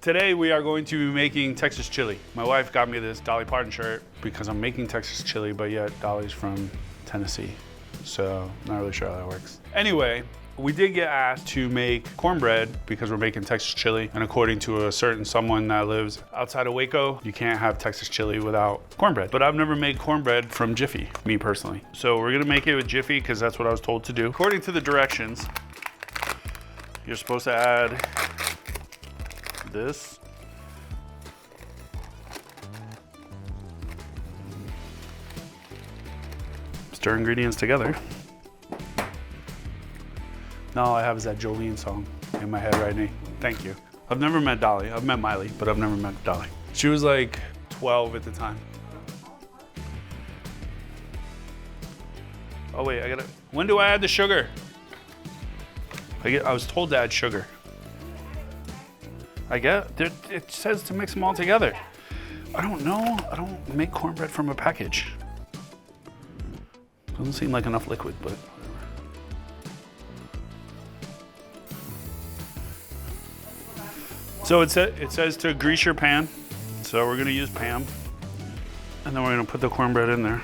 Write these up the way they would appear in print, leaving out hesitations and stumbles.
Today we are going to be making Texas chili. My wife got me this Dolly Parton shirt because I'm making Texas chili, but yet Dolly's from Tennessee. So not really sure how that works. Anyway, we did get asked to make cornbread because we're making Texas chili. And according to a certain someone that lives outside of Waco, you can't have Texas chili without cornbread. But I've never made cornbread from Jiffy, me personally. So we're gonna make it with Jiffy because that's what I was told to do. According to the directions, you're supposed to add this. Stir ingredients together. Now all I have is that Jolene song in my head right now. Thank you. I've never met Dolly. I've met Miley, but I've never met Dolly. She was like 12 at the time. Oh wait, when do I add the sugar? I was told to add sugar. It says to mix them all together. I don't know. I don't make cornbread from a package. Doesn't seem like enough liquid, but whatever. So it says to grease your pan. So we're gonna use Pam. And then we're gonna put the cornbread in there.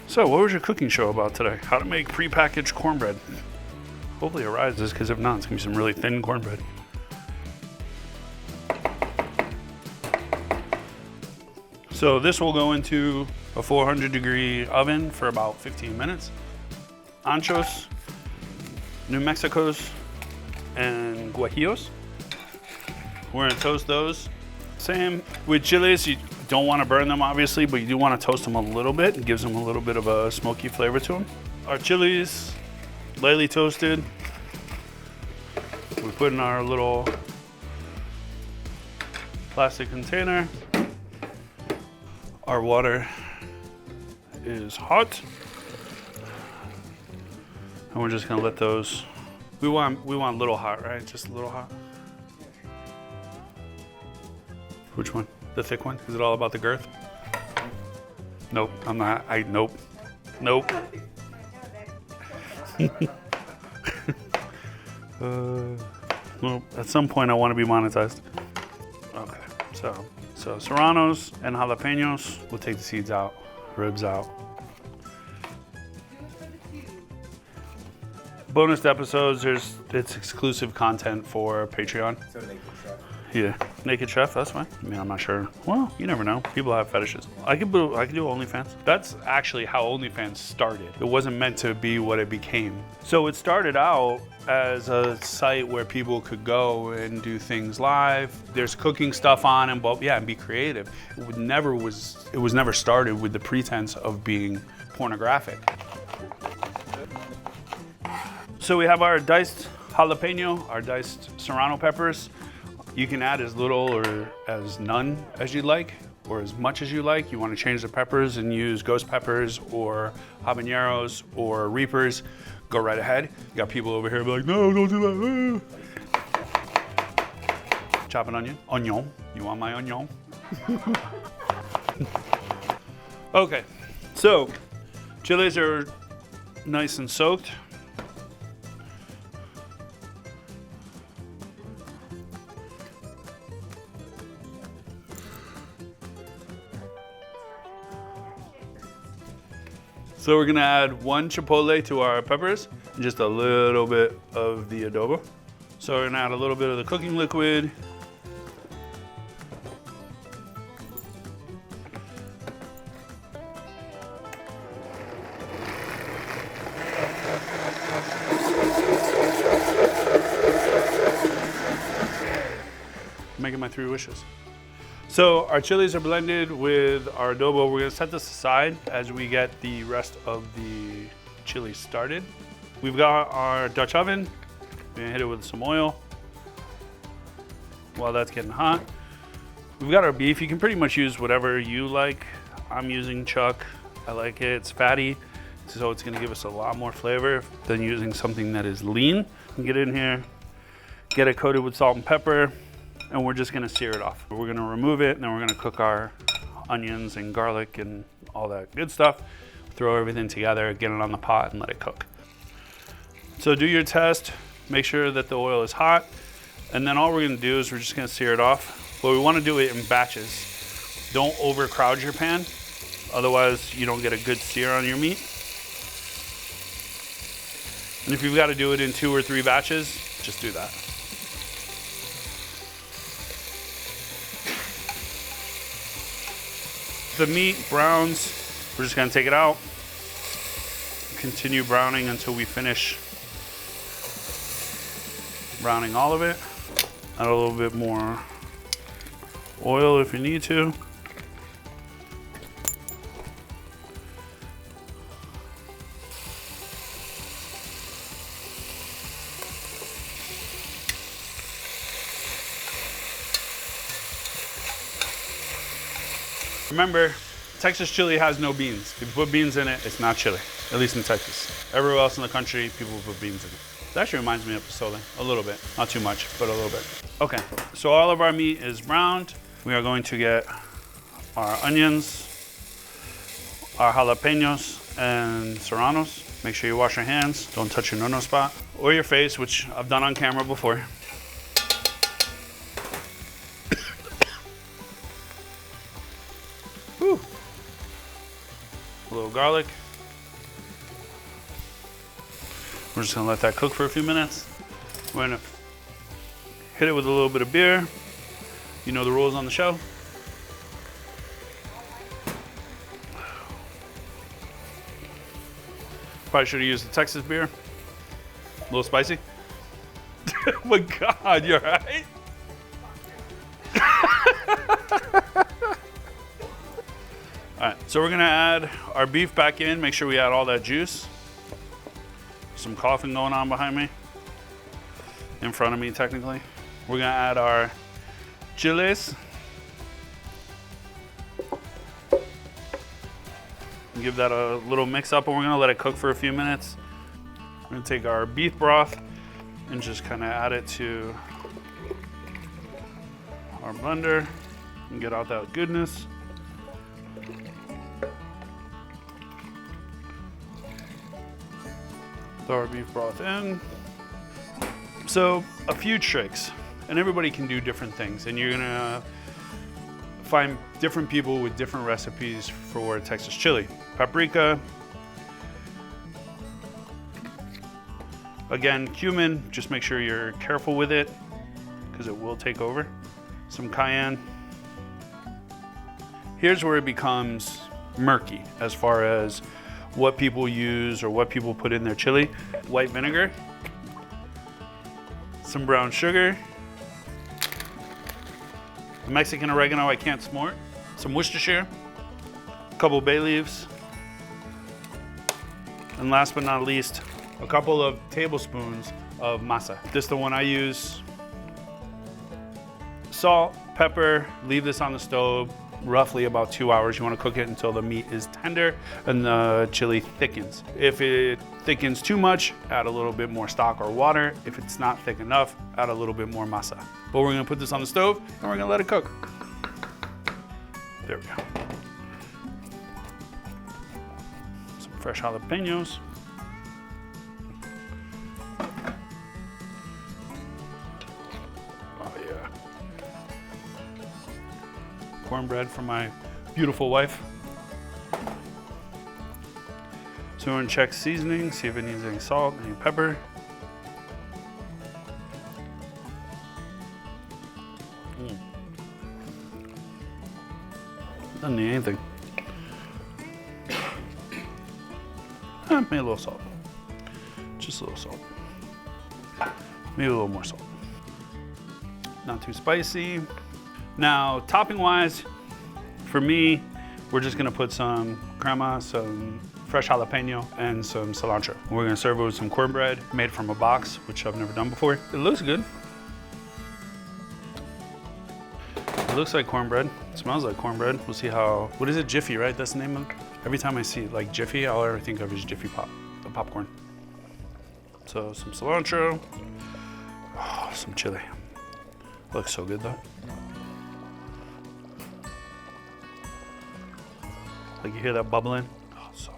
So what was your cooking show about today? How to make prepackaged cornbread. Hopefully it rises, because if not, it's gonna be some really thin cornbread. So this will go into a 400-degree oven for about 15 minutes. Anchos, New Mexico's, and guajillos. We're gonna toast those. Same with chilies, you don't wanna burn them obviously, but you do wanna toast them a little bit. It gives them a little bit of a smoky flavor to them. Our chilies, lightly toasted. We put in our little plastic container. Our water is hot. And we're just gonna let those, we want a little hot, right? Just a little hot. Which one? The thick one? Is it all about the girth? Nope, I'm not. Nope. Nope. Well, at some point I want to be monetized. Okay, so serranos and jalapenos. We'll take the seeds out, ribs out. Bonus episodes, it's exclusive content for Patreon. So naked chef. Yeah, naked chef, that's fine. I mean, I'm not sure. Well, you never know. People have fetishes. I could do OnlyFans. That's actually how OnlyFans started. It wasn't meant to be what it became. So it started out as a site where people could go and do things live. There's cooking stuff on and be creative. It was never started with the pretense of being pornographic. So we have our diced jalapeno, our diced serrano peppers. You can add as little or as none as you'd like, or as much as you like. You want to change the peppers and use ghost peppers or habaneros or reapers, go right ahead. You got people over here be like, no, don't do that. Chop an onion. Onion. You want my onion? Okay, so chilies are nice and soaked. So we're gonna add 1 chipotle to our peppers and just a little bit of the adobo. So we're gonna add a little bit of the cooking liquid. Making my 3 wishes. So our chilies are blended with our adobo. We're gonna set this aside as we get the rest of the chili started. We've got our Dutch oven. We're gonna hit it with some oil while that's getting hot. We've got our beef. You can pretty much use whatever you like. I'm using chuck. I like it, it's fatty. So it's gonna give us a lot more flavor than using something that is lean. Get in here, get it coated with salt and pepper. And we're just gonna sear it off. We're gonna remove it, and then we're gonna cook our onions and garlic and all that good stuff. Throw everything together, get it on the pot, and let it cook. So do your test, make sure that the oil is hot, And then all we're gonna do is we're just gonna sear it off. But we wanna do it in batches. Don't overcrowd your pan, otherwise you don't get a good sear on your meat. And if you've gotta do it in 2 or 3 batches, just do that. The meat browns, we're just gonna take it out. Continue browning until we finish browning all of it. Add a little bit more oil if you need to. Remember, Texas chili has no beans. If you put beans in it, it's not chili, at least in Texas. Everywhere else in the country, people put beans in it. It actually reminds me of pozole, a little bit. Not too much, but a little bit. Okay, so all of our meat is browned. We are going to get our onions, our jalapenos, and serranos. Make sure you wash your hands. Don't touch your no-no spot. Or your face, which I've done on camera before. Whew. A little garlic. We're just gonna let that cook for a few minutes. We're gonna hit it with a little bit of beer. You know the rules on the show. Probably should have used the Texas beer. A little spicy. Oh my God, you all right? All right, so we're gonna add our beef back in. Make sure we add all that juice. Some coughing going on behind me. In front of me, technically. We're gonna add our chiles. Give that a little mix up, and we're gonna let it cook for a few minutes. We're gonna take our beef broth and just kind of add it to our blender and get out that goodness. Throw our beef broth in. So a few tricks, and everybody can do different things, and you're gonna find different people with different recipes for Texas chili. Paprika. Again, cumin, just make sure you're careful with it because it will take over. Some cayenne. Here's where it becomes murky as far as what people use or what people put in their chili. White vinegar, some brown sugar, Mexican oregano, I can't smart, some Worcestershire, a couple bay leaves, and last but not least, a couple of tablespoons of masa. This is the one I use. Salt, pepper, leave this on the stove roughly about 2 hours. You want to cook it until the meat is tender and the chili thickens. If it thickens too much, add a little bit more stock or water. If it's not thick enough, add a little bit more masa. But we're gonna put this on the stove and we're gonna let it cook. There we go. Some fresh jalapenos. Oh yeah. Cornbread from my beautiful wife. So we're gonna check seasoning, see if it needs any salt, any pepper. Doesn't need anything. Maybe a little salt. Just a little salt. Maybe a little more salt. Not too spicy. Now, topping wise, for me, we're just gonna put some crema, some fresh jalapeno, and some cilantro. We're gonna serve it with some cornbread made from a box, which I've never done before. It looks good. It looks like cornbread. It smells like cornbread. We'll see how, what is it, Jiffy, right? That's the name of it? Every time I see like Jiffy, all I ever think of is Jiffy Pop, the popcorn. So some cilantro, oh, some chili. Looks so good though. Like you hear that bubbling? Oh, so.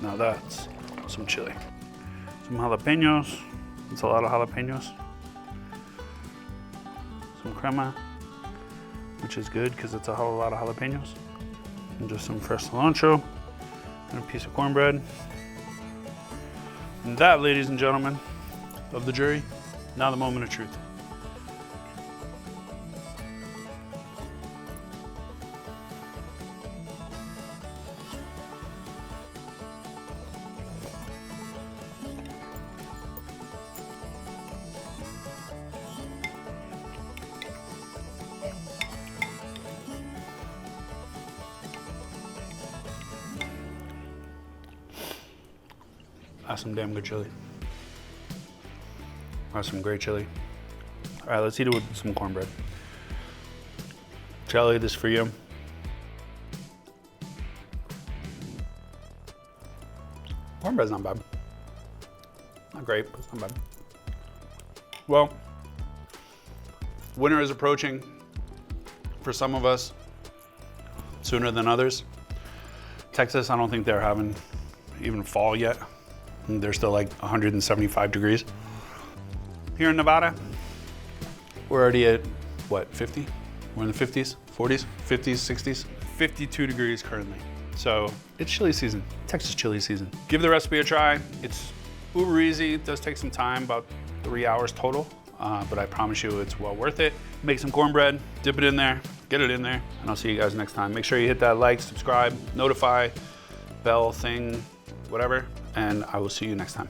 Now that's some chili. Some jalapenos. It's a lot of jalapenos. Some crema, which is good because it's a whole lot of jalapenos. And just some fresh cilantro and a piece of cornbread. And that, ladies and gentlemen of the jury, now the moment of truth. That's some damn good chili. That's some great chili. All right, let's eat it with some cornbread. Charlie, this is for you. Cornbread's not bad. Not great, but it's not bad. Well, winter is approaching for some of us sooner than others. Texas, I don't think they're having even fall yet. They're still like 175 degrees. Here in Nevada, we're already at, what, 50? We're in the 50s, 40s, 50s, 60s, 52 degrees currently. So it's chili season, Texas chili season. Give the recipe a try. It's uber easy. It does take some time, about 3 hours total, but I promise you it's well worth it. Make some cornbread, dip it in there, get it in there, and I'll see you guys next time. Make sure you hit that like, subscribe, notify, bell thing, whatever, and I will see you next time.